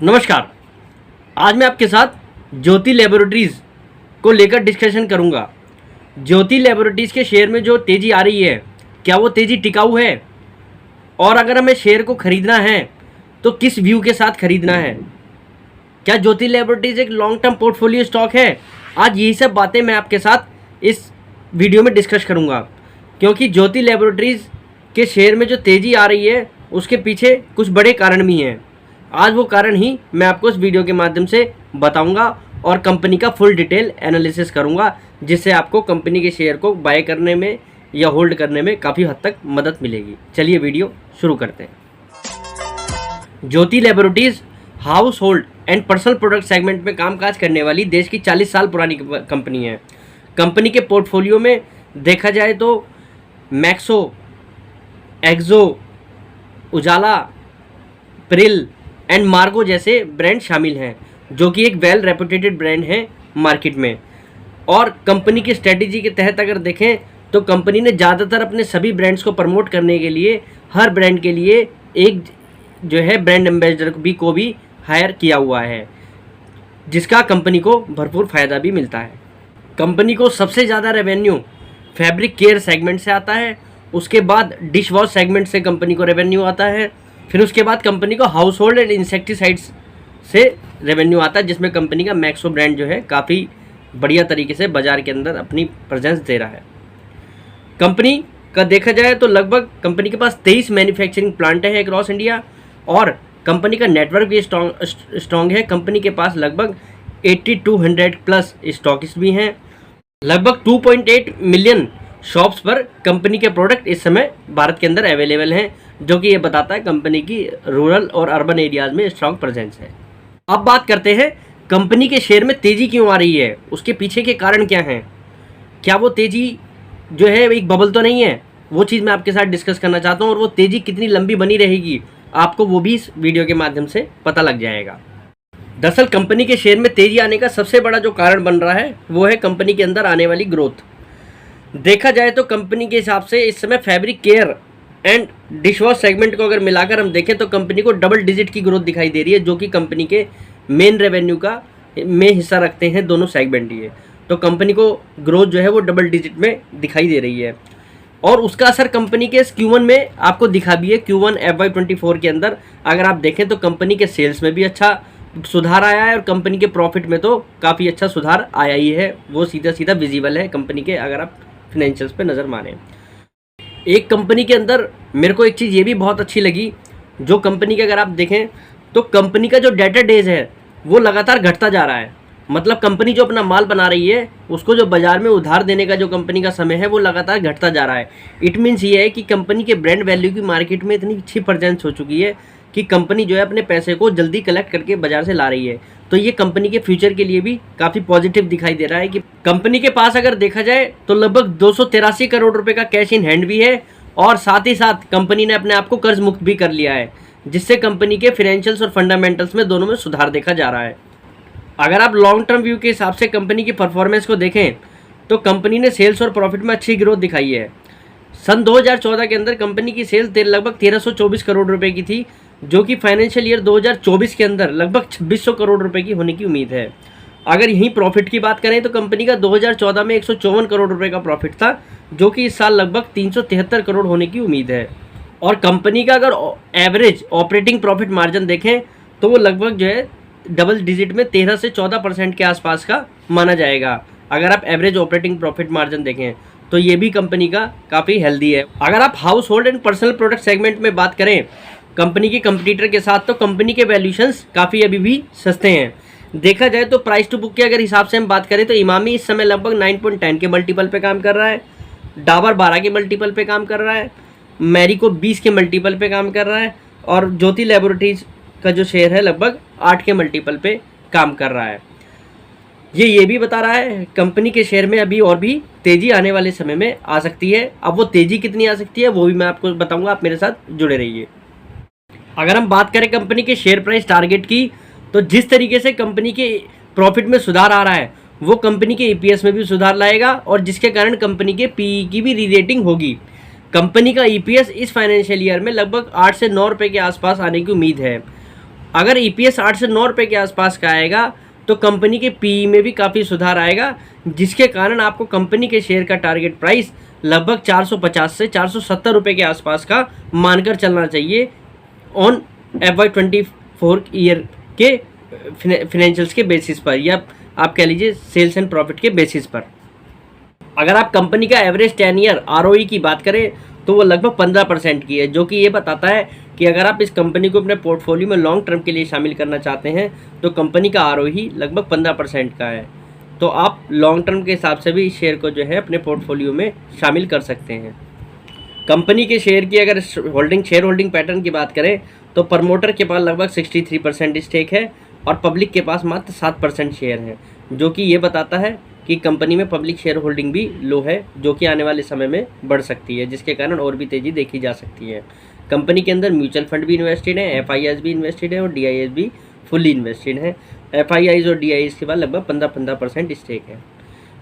नमस्कार। आज मैं आपके साथ ज्योति लैबोरेटरीज़ को लेकर डिस्कशन करूंगा। ज्योति लैबोरेटरीज़ के शेयर में जो तेज़ी आ रही है, क्या वो तेज़ी टिकाऊ है? और अगर हमें शेयर को ख़रीदना है तो किस व्यू के साथ ख़रीदना है? क्या ज्योति लैबोरेटरीज़ एक लॉन्ग टर्म पोर्टफोलियो स्टॉक है? आज यही सब बातें मैं आपके साथ इस वीडियो में डिस्कस करूँगा, क्योंकि ज्योति लैबोरेटरीज़ के शेयर में जो तेज़ी आ रही है उसके पीछे कुछ बड़े कारण भी हैं। आज वो कारण ही मैं आपको इस वीडियो के माध्यम से बताऊंगा और कंपनी का फुल डिटेल एनालिसिस करूंगा, जिससे आपको कंपनी के शेयर को बाय करने में या होल्ड करने में काफ़ी हद तक मदद मिलेगी। चलिए वीडियो शुरू करते हैं। Jyothy laboratories household and personal product segment में कामकाज करने वाली देश की 40 साल पुरानी कंपनी है। कंपनी के पोर्टफोलियो में देखा जाए तो मैक्सो, एक्सो, उजाला, प्रिल एंड मार्गो जैसे ब्रांड शामिल हैं, जो कि एक वेल रेपुटेटेड ब्रांड है मार्केट में। और कंपनी की स्ट्रेटजी के तहत अगर देखें तो कंपनी ने ज़्यादातर अपने सभी ब्रांड्स को प्रमोट करने के लिए हर ब्रांड के लिए एक जो है ब्रांड एम्बेसडर को भी हायर किया हुआ है, जिसका कंपनी को भरपूर फ़ायदा भी मिलता है। कंपनी को सबसे ज़्यादा रेवेन्यू फैब्रिक केयर सेगमेंट से आता है, उसके बाद डिश वॉश सेगमेंट से कंपनी को रेवेन्यू आता है, फिर उसके बाद कंपनी को हाउस होल्ड एंड इंसेक्टिसाइड्स से रेवेन्यू आता है, जिसमें कंपनी का मैक्सो ब्रांड जो है काफ़ी बढ़िया तरीके से बाज़ार के अंदर अपनी प्रेजेंस दे रहा है। कंपनी का देखा जाए तो लगभग कंपनी के पास 23 मैन्युफैक्चरिंग प्लांट है अक्रॉस इंडिया, और कंपनी का नेटवर्क भी स्ट्रॉन्ग है। कंपनी के पास लगभग 8200 प्लस स्टॉकिस्ट भी हैं। लगभग 2.8 मिलियन शॉप्स पर कंपनी के प्रोडक्ट इस समय भारत के अंदर अवेलेबल हैं, जो कि ये बताता है कंपनी की रूरल और अर्बन एरियाज़ में स्ट्रॉन्ग प्रेजेंस है। अब बात करते हैं कंपनी के शेयर में तेज़ी क्यों आ रही है, उसके पीछे के कारण क्या हैं। क्या वो तेज़ी जो है एक बबल तो नहीं है, वो चीज़ मैं आपके साथ डिस्कस करना चाहता हूँ, और वो तेज़ी कितनी लंबी बनी रहेगी आपको वो भी इस वीडियो के माध्यम से पता लग जाएगा। दरअसल कंपनी के शेयर में तेज़ी आने का सबसे बड़ा जो कारण बन रहा है वो है कंपनी के अंदर आने वाली ग्रोथ। देखा जाए तो कंपनी के हिसाब से इस समय fabric care and dish wash segment को अगर मिलाकर हम देखें तो कंपनी को डबल डिजिट की ग्रोथ दिखाई दे रही है, जो कि कंपनी के मेन रेवेन्यू का में हिस्सा रखते हैं दोनों सेगमेंट ये। तो कंपनी को ग्रोथ जो है वो डबल डिजिट में दिखाई दे रही है, और उसका असर कंपनी के Q1 में आपको दिखा भी है। Q1 FY24 के अंदर अगर आप देखें तो कंपनी के सेल्स में भी अच्छा सुधार आया है, और कंपनी के प्रॉफिट में तो काफ़ी अच्छा सुधार आया ही है, वो सीधा सीधा विजिबल है कंपनी के अगर आप फिनेंशियल्स पे नज़र मारें। एक कंपनी के अंदर मेरे को एक चीज़ ये भी बहुत अच्छी लगी, जो कंपनी के अगर आप देखें तो कंपनी का जो डेटर डेज है वो लगातार घटता जा रहा है। मतलब कंपनी जो अपना माल बना रही है उसको जो बाज़ार में उधार देने का जो कंपनी का समय है वो लगातार घटता जा रहा है। इट मीन्स ये है कि कंपनी के ब्रांड वैल्यू की मार्केट में इतनी अच्छी प्रेजेंस हो चुकी है कि कंपनी जो है अपने पैसे को जल्दी कलेक्ट करके बाज़ार से ला रही है। तो ये कंपनी के फ्यूचर के लिए भी काफ़ी पॉजिटिव दिखाई दे रहा है कि कंपनी के पास अगर देखा जाए तो लगभग 283 करोड़ रुपए का कैश इन हैंड भी है, और साथ ही साथ कंपनी ने अपने आप को कर्ज मुक्त भी कर लिया है, जिससे कंपनी के फाइनेंशियल्स और फंडामेंटल्स में दोनों में सुधार देखा जा रहा है। अगर आप लॉन्ग टर्म व्यू के हिसाब से कंपनी की परफॉर्मेंस को देखें तो कंपनी ने सेल्स और प्रॉफिट में अच्छी ग्रोथ दिखाई है। सन 2014 के अंदर कंपनी की सेल लगभग 1324 करोड़ रुपए की थी, जो कि फाइनेंशियल ईयर 2024 के अंदर लगभग 2600 करोड़ रुपए की होने की उम्मीद है। अगर यहीं प्रॉफिट की बात करें तो कंपनी का 2014 में 154 करोड़ रुपए का प्रॉफिट था, जो कि इस साल लगभग 373 करोड़ होने की उम्मीद है। और कंपनी का अगर एवरेज ऑपरेटिंग प्रॉफिट मार्जिन देखें तो वो लगभग जो है डबल डिजिट में 13 से 14% के आसपास का माना जाएगा। अगर आप एवरेज ऑपरेटिंग प्रॉफिट मार्जिन देखें तो ये भी कंपनी का काफ़ी हेल्दी है। अगर आप house hold and personal product segment में बात करें कंपनी के कंपटीटर के साथ, तो कंपनी के वैल्यूशंस काफ़ी अभी भी सस्ते हैं। देखा जाए तो प्राइस टू बुक के अगर हिसाब से हम बात करें तो इमामी इस समय लगभग 9.10 के मल्टीपल पे काम कर रहा है, डाबर 12 के मल्टीपल पे काम कर रहा है, मैरिको 20 के मल्टीपल पे काम कर रहा है, और ज्योति लैबोरेटरीज का जो शेयर है लगभग 8 के मल्टीपल पे काम कर रहा है। ये भी बता रहा है कंपनी के शेयर में अभी और भी तेज़ी आने वाले समय में आ सकती है। अब वो तेज़ी कितनी आ सकती है वो भी मैं आपको बताऊंगा, आप मेरे साथ जुड़े रहिए। अगर हम बात करें कंपनी के शेयर प्राइस टारगेट की, तो जिस तरीके से कंपनी के प्रॉफिट में सुधार आ रहा है वो कंपनी के EPS में भी सुधार लाएगा, और जिसके कारण कंपनी के PE की भी रीरेटिंग होगी। कंपनी का EPS इस फाइनेंशियल ईयर में लगभग 8 से 9 रुपये के आसपास आने की उम्मीद है। अगर EPS 8 से 9 रुपये के आसपास का आएगा तो कंपनी के PE में भी काफ़ी सुधार आएगा, जिसके कारण आपको कंपनी के शेयर का टारगेट प्राइस लगभग 450 से 470 रुपये के आसपास का मानकर चलना चाहिए ऑन FY24 ईयर के फिनेंशियल्स के बेसिस पर, या आप कह लीजिए सेल्स एंड प्रॉफिट के बेसिस पर। अगर आप कंपनी का एवरेज 10 ईयर ROE की बात करें तो वो लगभग 15% की है, जो कि ये बताता है कि अगर आप इस कंपनी को अपने पोर्टफोलियो में लॉन्ग टर्म के लिए शामिल करना चाहते हैं तो कंपनी का ROE लगभग 15% का है। तो आप लॉन्ग टर्म के हिसाब से भी इस शेयर को जो है अपने पोर्टफोलियो में शामिल कर सकते हैं। कंपनी के शेयर की अगर शेयर होल्डिंग पैटर्न की बात करें तो प्रमोटर के पास लगभग 63% स्टेक है और पब्लिक के पास मात्र 7% शेयर है, जो कि ये बताता है कि कंपनी में पब्लिक शेयर होल्डिंग भी लो है, जो कि आने वाले समय में बढ़ सकती है, जिसके कारण और भी तेज़ी देखी जा सकती है। कंपनी के अंदर म्यूचुअल फंड भी इन्वेस्टेड है, FIIs भी इन्वेस्टेड है और DIIs भी फुल्ली इन्वेस्टेड है। FIIs और DIIs के बाद लगभग 15% स्टेक है।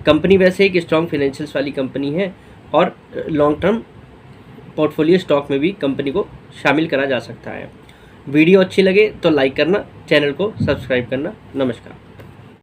कंपनी वैसे एक स्ट्रॉन्ग फाइनेंशियल्स वाली कंपनी है और लॉन्ग टर्म पोर्टफोलियो स्टॉक में भी कंपनी को शामिल करा जा सकता है। वीडियो अच्छी लगे तो लाइक करना, चैनल को सब्सक्राइब करना। नमस्कार।